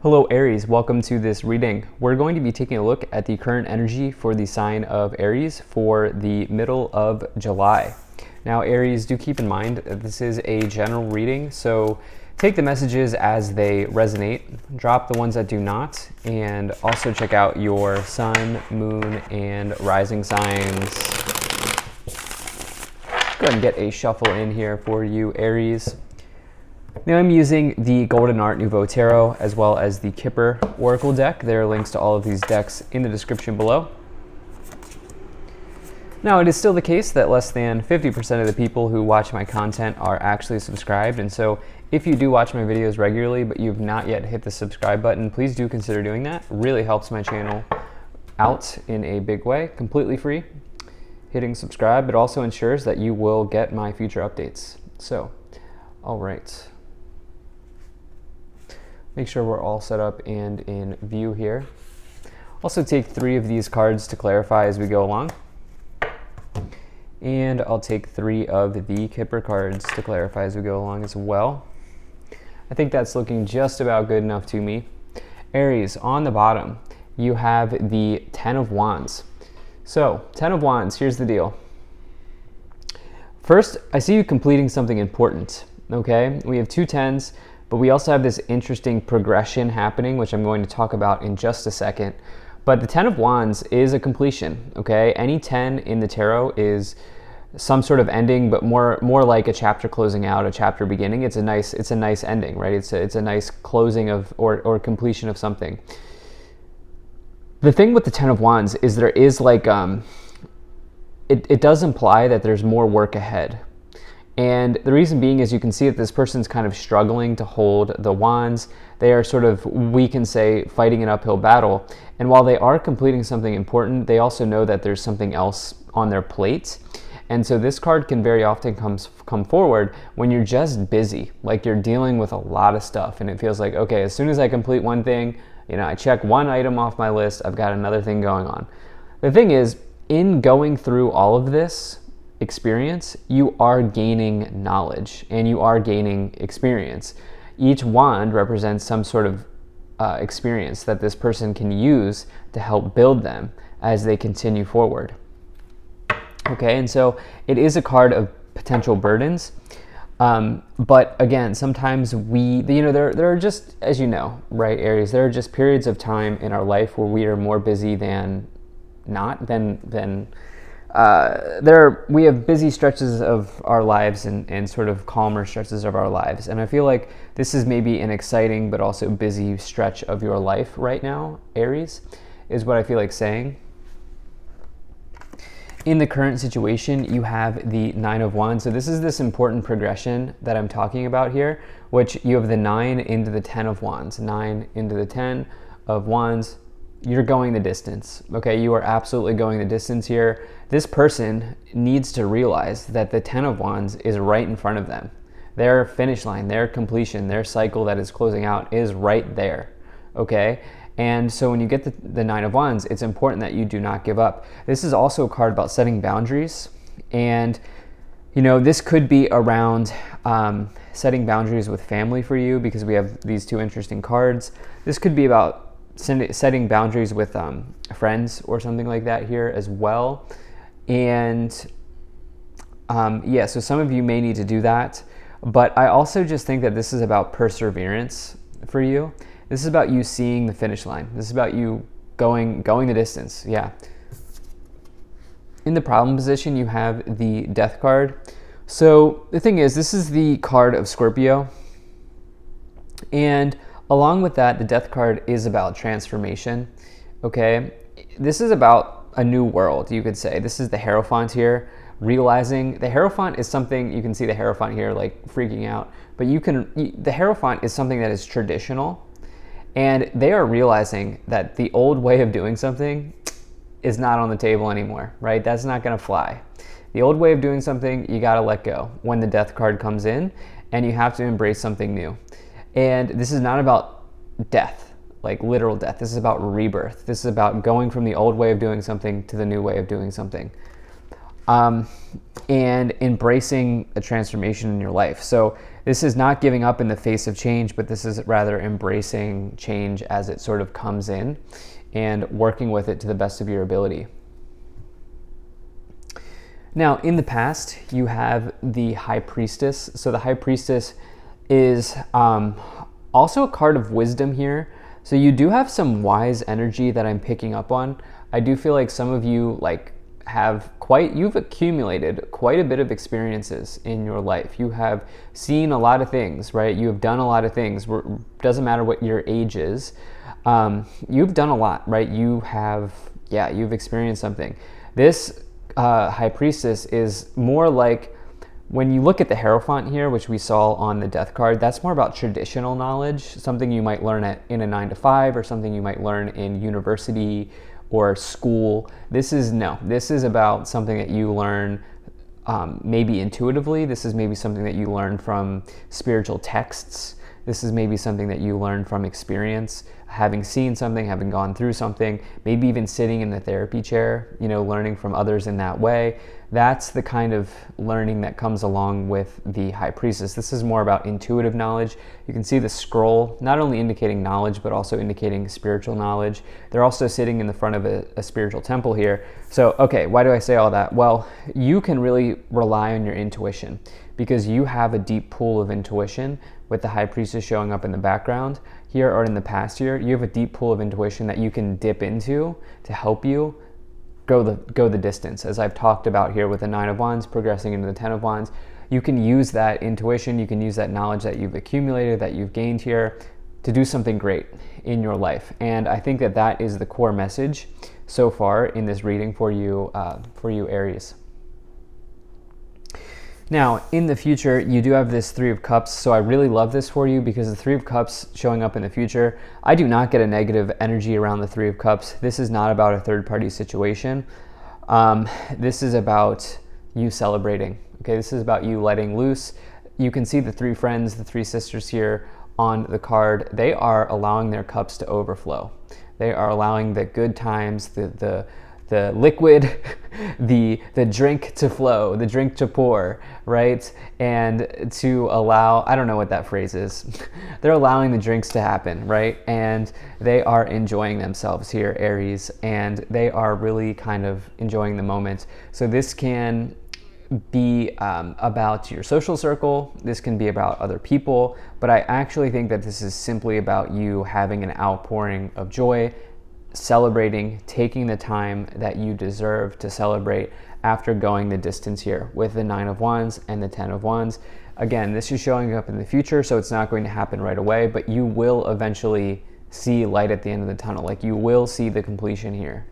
Hello Aries, welcome to this reading. We're going to be taking a look at the current energy for the sign of Aries for the middle of July. Now Aries, do keep in mind that this is a general reading, so take the messages as they resonate, drop the ones that do not, and also check out your sun, moon, and rising signs. Go ahead and get a shuffle in here for you, Aries. Now I'm using the Golden Art Nouveau Tarot as well as the Kipper Oracle deck. There are links to all of these decks in the description below. Now it is still the case that less than 50% of the people who watch my content are actually subscribed, and so if you do watch my videos regularly but you've not yet hit the subscribe button, please do consider doing that. It really helps my channel out in a big way, completely free. Hitting subscribe, it also ensures that you will get my future updates. So, all right. Make sure we're all set up and in view here. Also take 3 of these cards to clarify as we go along. And I'll take 3 of the Kipper cards to clarify as we go along as well. I think that's looking just about good enough to me. Aries, on the bottom, you have the 10 of Wands. So, 10 of Wands, here's the deal. First, I see you completing something important, okay? We have 2 10s. But we also have this interesting progression happening, which I'm going to talk about in just a second. But the 10 of Wands is a completion, okay? Any 10 in the tarot is some sort of ending, but more like a chapter closing out, a chapter beginning. It's a nice ending, right? It's a nice closing of or completion of something. The thing with the 10 of Wands is there is like it does imply that there's more work ahead. And the reason being is you can see that this person's kind of struggling to hold the wands. They are sort of, we can say, fighting an uphill battle. And while they are completing something important, they also know that there's something else on their plate. And so this card can very often come forward when you're just busy, like you're dealing with a lot of stuff. And it feels like, okay, as soon as I complete one thing, I check one item off my list, I've got another thing going on. The thing is, in going through all of this experience, you are gaining knowledge and you are gaining experience. Each wand represents some sort of experience that this person can use to help build them as they continue forward. Okay, and so it is a card of potential burdens. But again, sometimes there are just, as you know, right, Aries, there are just periods of time in our life where we are more busy than not, we have busy stretches of our lives and sort of calmer stretches of our lives. And I feel like this is maybe an exciting but also busy stretch of your life right now, Aries, is what I feel like saying. In the current situation, you have the 9 of Wands. So this is this important progression that I'm talking about here, which you have the 9 into the 10 of Wands. 9 into the 10 of Wands. You're going the distance, okay? You are absolutely going the distance here. This person needs to realize that the 10 of Wands is right in front of them. Their finish line, their completion, their cycle that is closing out is right there, okay? And so when you get the 9 of Wands, it's important that you do not give up. This is also a card about setting boundaries. And, this could be around setting boundaries with family for you because we have these 2 interesting cards. This could be about setting boundaries with friends or something like that here as well. And so some of you may need to do that, but I also just think that this is about perseverance for you. This is about you seeing the finish line. This is about you going the distance. Yeah. In the problem position, you have the Death card. So the thing is, this is the card of Scorpio, and along with that, the Death card is about transformation, okay? This is about a new world, you could say. This is the Hierophant here, realizing the Hierophant is something, you can see the Hierophant here like freaking out, but the Hierophant is something that is traditional, and they are realizing that the old way of doing something is not on the table anymore, right? That's not gonna fly. The old way of doing something, you gotta let go when the Death card comes in, and you have to embrace something new. And this is not about death, like literal death. This is about rebirth. This is about going from the old way of doing something to the new way of doing something. and embracing a transformation in your life. So this is not giving up in the face of change, but this is rather embracing change as it sort of comes in and working with it to the best of your ability. Now, in the past, you have the High Priestess. So the High Priestess is also a card of wisdom here. So you do have some wise energy that I'm picking up on. I do feel like some of you you've accumulated quite a bit of experiences in your life. You have seen a lot of things, right? You have done a lot of things. Doesn't matter what your age is. You've done a lot, right? You've experienced something. This High Priestess is more like, when you look at the Hierophant here, which we saw on the Death card, that's more about traditional knowledge, something you might learn in a 9-to-5 or something you might learn in university or school. This is about something that you learn maybe intuitively. This is maybe something that you learn from spiritual texts. This is maybe something that you learn from experience, having seen something, having gone through something, maybe even sitting in the therapy chair, learning from others in that way. That's the kind of learning that comes along with the High Priestess. This is more about intuitive knowledge. You can see the scroll not only indicating knowledge, but also indicating spiritual knowledge. They're also sitting in the front of a spiritual temple here. So, okay, why do I say all that? Well, you can really rely on your intuition because you have a deep pool of intuition with the High Priestess showing up in the background here or in the past year. You have a deep pool of intuition that you can dip into to help you go the distance. As I've talked about here with the 9 of Wands progressing into the 10 of Wands, you can use that intuition, you can use that knowledge that you've accumulated, that you've gained here to do something great in your life. And I think that is the core message so far in this reading for you, Aries. Now, in the future, you do have this 3 of Cups, so I really love this for you because the 3 of Cups showing up in the future, I do not get a negative energy around the 3 of Cups. This is not about a third-party situation. This is about you celebrating, okay? This is about you letting loose. You can see the 3 friends, the 3 sisters here on the card. They are allowing their cups to overflow. They are allowing the good times, the liquid, the drink to flow, the drink to pour, right? And to allow, I don't know what that phrase is. They're allowing the drinks to happen, right? And they are enjoying themselves here, Aries, and they are really kind of enjoying the moment. So this can be about your social circle. This can be about other people, but I actually think that this is simply about you having an outpouring of joy, celebrating, taking the time that you deserve to celebrate after going the distance here with the 9 of Wands and the 10 of Wands. Again, this is showing up in the future, so it's not going to happen right away, but you will eventually see light at the end of the tunnel. Like, you will see the completion here.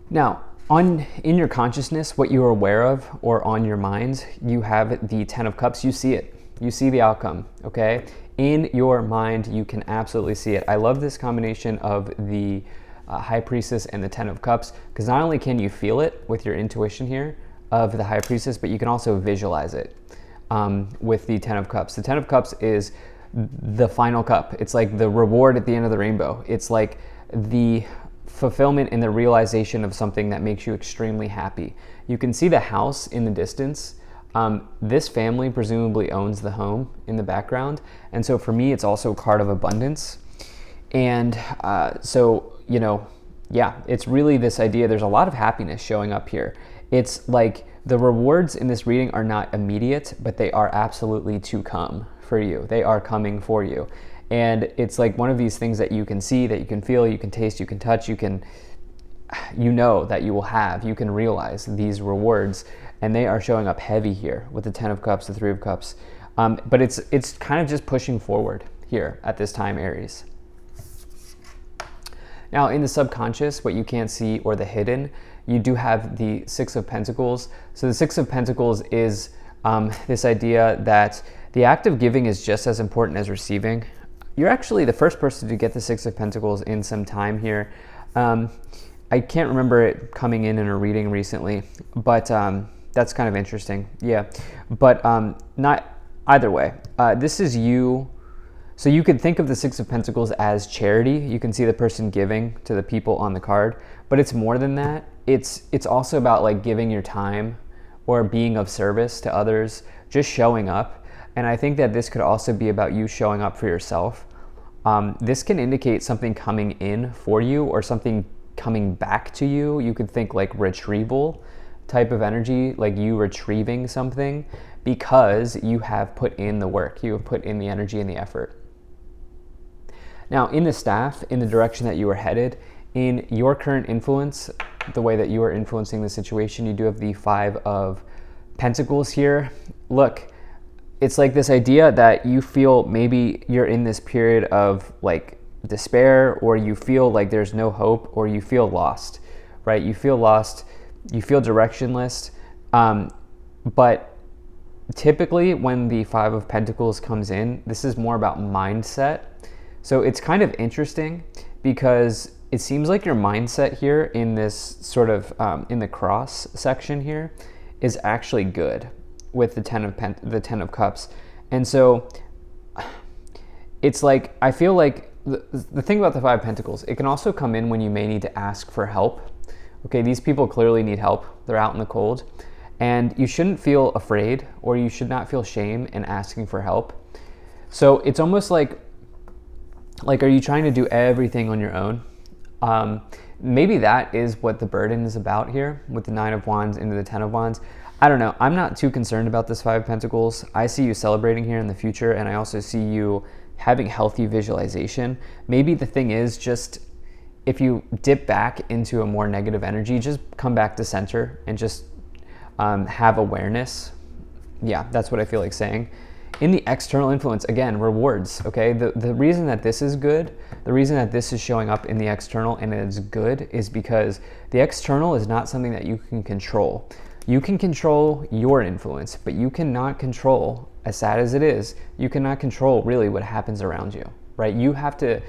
Now, in your consciousness, what you are aware of or on your mind, you have the 10 of Cups. You see it. You see the outcome, okay? In your mind, you can absolutely see it. I love this combination of the High Priestess and the 10 of Cups, because not only can you feel it with your intuition here of the High Priestess, but you can also visualize it with the 10 of Cups. The 10 of Cups is the final cup. It's like the reward at the end of the rainbow. It's like the fulfillment and the realization of something that makes you extremely happy. You can see the house in the distance. This family presumably owns the home in the background. And so for me, it's also a card of abundance. And it's really this idea. There's a lot of happiness showing up here. It's like the rewards in this reading are not immediate, but they are absolutely to come for you. They are coming for you. And it's like one of these things that you can see, that you can feel, you can taste, you can touch, you know that you will have, you can realize these rewards. And they are showing up heavy here with the 10 of Cups, the 3 of Cups. But it's kind of just pushing forward here at this time, Aries. Now, in the subconscious, what you can't see or the hidden, you do have the 6 of Pentacles. So the 6 of Pentacles is this idea that the act of giving is just as important as receiving. You're actually the first person to get the 6 of Pentacles in some time here. I can't remember it coming in a reading recently, but that's kind of interesting. Yeah, but not either way. This is you. So you could think of the 6 of Pentacles as charity. You can see the person giving to the people on the card, but it's more than that. it's also about like giving your time or being of service to others, just showing up. And I think that this could also be about you showing up for yourself. This can indicate something coming in for you or something coming back to you. You could think like retrieval type of energy, like you retrieving something because you have put in the work, you have put in the energy and the effort. Now, in the staff, in the direction that you are headed, in your current influence, the way that you are influencing the situation, you do have the 5 of Pentacles here. Look, it's like this idea that you feel maybe you're in this period of like despair, or you feel like there's no hope, or you feel lost, right? You feel lost, you feel directionless. But typically when the 5 of Pentacles comes in, this is more about mindset. So it's kind of interesting because it seems like your mindset here in this sort of, in the cross section here is actually good with the 10 of Cups. And so it's like, I feel like the thing about the 5 of Pentacles, it can also come in when you may need to ask for help. Okay, these people clearly need help. They're out in the cold. And you shouldn't feel afraid, or you should not feel shame in asking for help. So it's almost like are you trying to do everything on your own? Maybe that is what the burden is about here with the 9 of Wands into the 10 of Wands. I don't know. I'm not too concerned about this 5 of Pentacles. I see you celebrating here in the future, and I also see you having healthy visualization. Maybe the thing is just if you dip back into a more negative energy, just come back to center and just have awareness. Yeah, that's what I feel like saying. In the external influence, again, rewards, okay? The reason that this is good, the reason that this is showing up in the external and it's good is because the external is not something that you can control. You can control your influence, but you cannot control, as sad as it is, you cannot control really what happens around you, right? You have to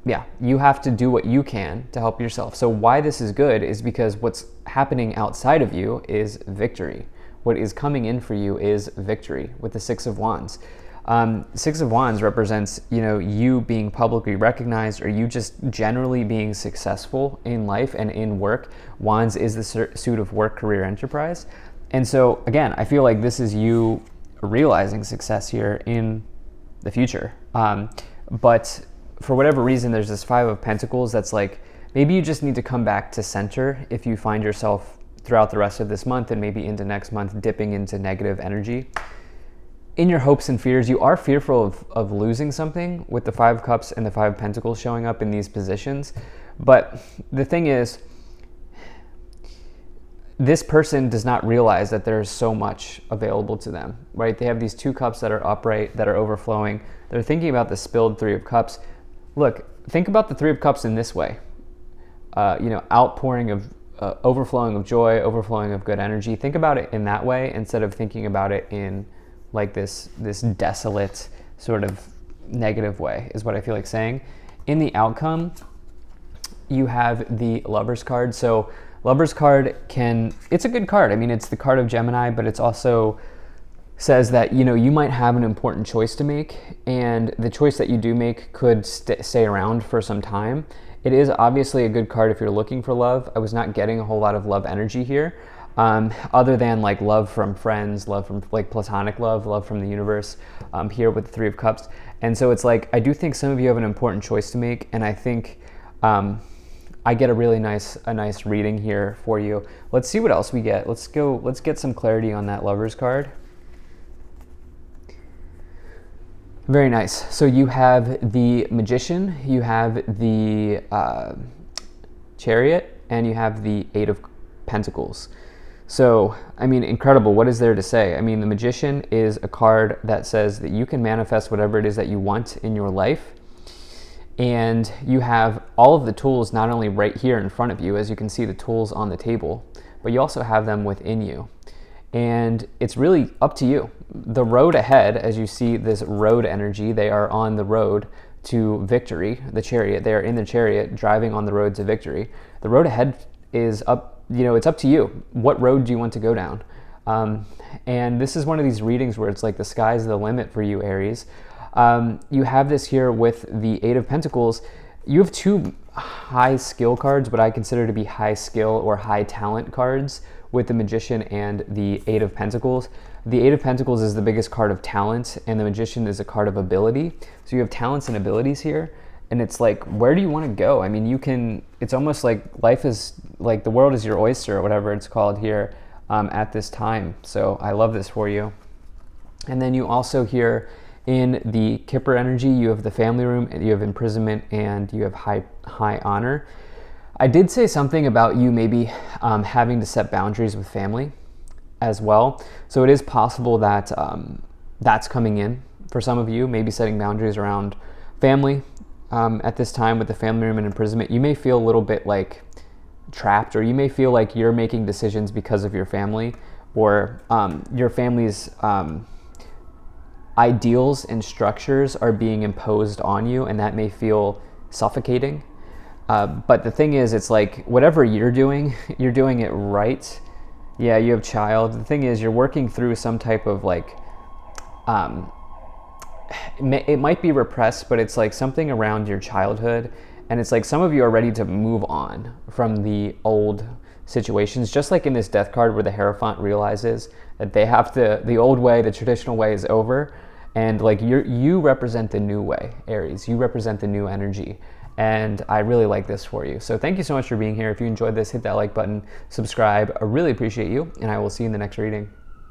do what you can to help yourself. So why this is good is because what's happening outside of you is victory. What is coming in for you is victory with the 6 of Wands. 6 of Wands represents, you being publicly recognized, or you just generally being successful in life and in work. Wands is the suit of work, career, enterprise. And so again, I feel like this is you realizing success here in the future. But for whatever reason, there's this 5 of Pentacles that's like, maybe you just need to come back to center if you find yourself throughout the rest of this month and maybe into next month dipping into negative energy. In your hopes and fears, you are fearful of losing something with the 5 of Cups and the 5 of Pentacles showing up in these positions. But the thing is, this person does not realize that there's so much available to them, right? They have these 2 cups that are upright, that are overflowing. They're thinking about the spilled 3 of Cups. Look, think about the 3 of Cups in this way. Outpouring of overflowing of joy, overflowing of good energy. Think about it in that way instead of thinking about it in like this desolate sort of negative way is what I feel like saying. In the outcome, you have the Lovers card. So Lovers card it's a good card. I mean, it's the card of Gemini, but it's also says that, you might have an important choice to make, and the choice that you do make could stay around for some time. It is obviously a good card if you're looking for love. I was not getting a whole lot of love energy here, other than like love from friends, love from like platonic love from the universe, here with the 3 of Cups. And so it's like, I do think some of you have an important choice to make, and I think I get a really nice reading here for you. Let's see what else we get. Let's get some clarity on that Lovers card. Very nice. So you have the Magician, you have the Chariot, and you have the 8 of Pentacles. So, I mean, incredible. What is there to say? I mean, the Magician is a card that says that you can manifest whatever it is that you want in your life. And you have all of the tools not only right here in front of you, as you can see the tools on the table, but you also have them within you. And it's really up to you. The road ahead, as you see this road energy, they are on the road to victory. The Chariot, they are in the Chariot driving on the road to victory. The road ahead is up, it's up to you. What road do you want to go down? And this is one of these readings where it's like the sky's the limit for you, Aries. You have this here with the 8 of Pentacles. You have 2 high skill cards, what I consider to be high skill or high talent cards, with the Magician and the Eight of Pentacles. The Eight of Pentacles is the biggest card of talent, and the Magician is a card of ability. So you have talents and abilities here, and it's like, where do you want to go? I mean, you can, it's almost like life is, like the world is your oyster, or whatever it's called here at this time. So I love this for you. And then you also here in the Kipper energy, you have the family room, you have imprisonment, and you have high honor. I did say something about you maybe having to set boundaries with family as well. So it is possible that that's coming in for some of you, maybe setting boundaries around family at this time with the family room and imprisonment. You may feel a little bit like trapped, or you may feel like you're making decisions because of your family, or your family's ideals and structures are being imposed on you, and that may feel suffocating. But the thing is, it's like, whatever you're doing it right. Yeah, you have child. The thing is, you're working through some type of like, it might be repressed, but it's like something around your childhood. And it's like some of you are ready to move on from the old situations, just like in this death card where the Hierophant realizes that they have to, the old way, the traditional way is over. And like you represent the new way, Aries. You represent the new energy. And I really like this for you. So thank you so much for being here. If you enjoyed this, hit that like button, subscribe. I really appreciate you, and I will see you in the next reading.